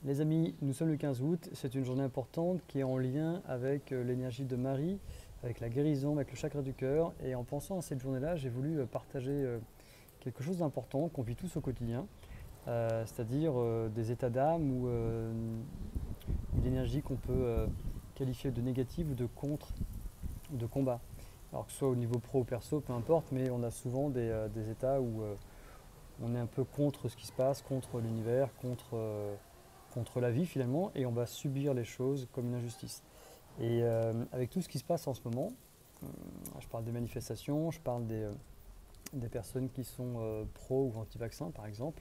Les amis, nous sommes le 15 août, c'est une journée importante qui est en lien avec l'énergie de Marie, avec la guérison, avec le chakra du cœur. Et en pensant à cette journée-là, j'ai voulu partager quelque chose d'important qu'on vit tous au quotidien, c'est-à-dire des états d'âme ou une énergie qu'on peut qualifier de négative ou de contre, de combat. Alors que ce soit au niveau pro ou perso, peu importe, mais on a souvent des états où on est un peu contre ce qui se passe, contre l'univers, contre la vie finalement, et on va subir les choses comme une injustice. Et avec tout ce qui se passe en ce moment, je parle des manifestations, je parle des personnes qui sont pro ou anti-vaccins par exemple,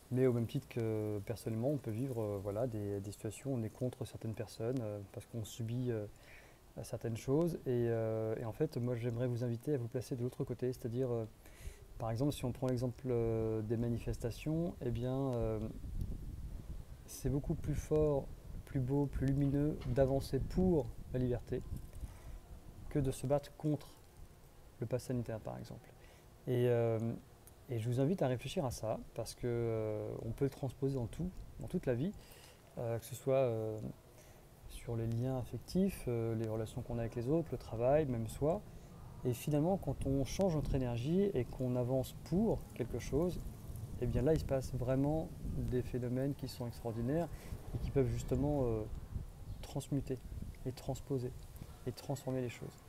mais au même titre que personnellement, on peut vivre voilà, des situations où on est contre certaines personnes parce qu'on subit certaines choses. Et en fait, moi j'aimerais vous inviter à vous placer de l'autre côté, c'est-à-dire par exemple, si on prend l'exemple des manifestations, eh bien, c'est beaucoup plus fort, plus beau, plus lumineux d'avancer pour la liberté que de se battre contre le pass sanitaire, par exemple. Et, euh, et je vous invite à réfléchir à ça, parce que on peut le transposer dans tout, dans toute la vie, que ce soit sur les liens affectifs, les relations qu'on a avec les autres, le travail, même soi. Et finalement, quand on change notre énergie et qu'on avance pour quelque chose, et bien là, il se passe vraiment des phénomènes qui sont extraordinaires et qui peuvent justement transmuter et transposer et transformer les choses.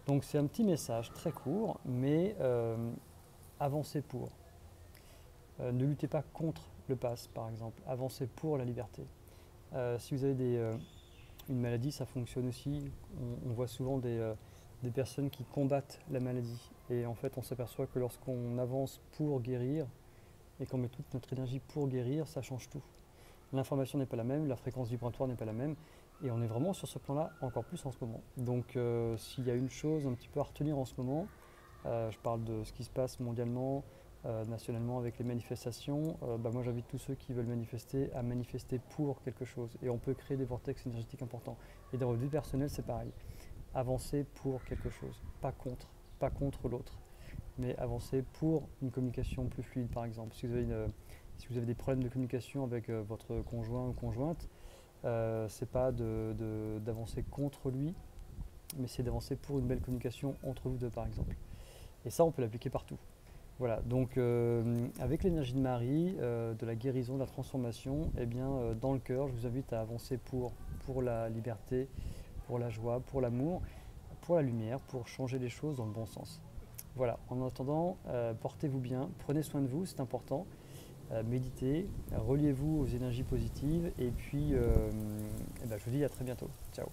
Donc c'est un petit message très court, mais avancez pour. Ne luttez pas contre le pass, par exemple. Avancez pour la liberté. Si vous avez une maladie, ça fonctionne aussi. On voit souvent des personnes qui combattent la maladie. Et en fait, on s'aperçoit que lorsqu'on avance pour guérir et qu'on met toute notre énergie pour guérir, ça change tout. L'information n'est pas la même, la fréquence vibratoire n'est pas la même, et on est vraiment sur ce plan-là encore plus en ce moment. Donc s'il y a une chose un petit peu à retenir en ce moment, je parle de ce qui se passe mondialement, nationalement avec les manifestations, moi j'invite tous ceux qui veulent manifester à manifester pour quelque chose. Et on peut créer des vortex énergétiques importants. Et dans votre vie personnelle, c'est pareil. Avancer pour quelque chose, pas contre l'autre, mais avancer pour une communication plus fluide, par exemple. Si vous avez des problèmes de communication avec votre conjoint ou conjointe, c'est pas d'avancer contre lui, mais c'est d'avancer pour une belle communication entre vous deux, par exemple. Et ça, on peut l'appliquer partout. Voilà, donc avec l'énergie de Marie, de la guérison, de la transformation, eh bien, dans le cœur, je vous invite à avancer pour la liberté, pour la joie, pour l'amour, pour la lumière, pour changer les choses dans le bon sens. Voilà, en attendant, portez-vous bien, prenez soin de vous, c'est important. Méditez, reliez-vous aux énergies positives et puis je vous dis à très bientôt. Ciao.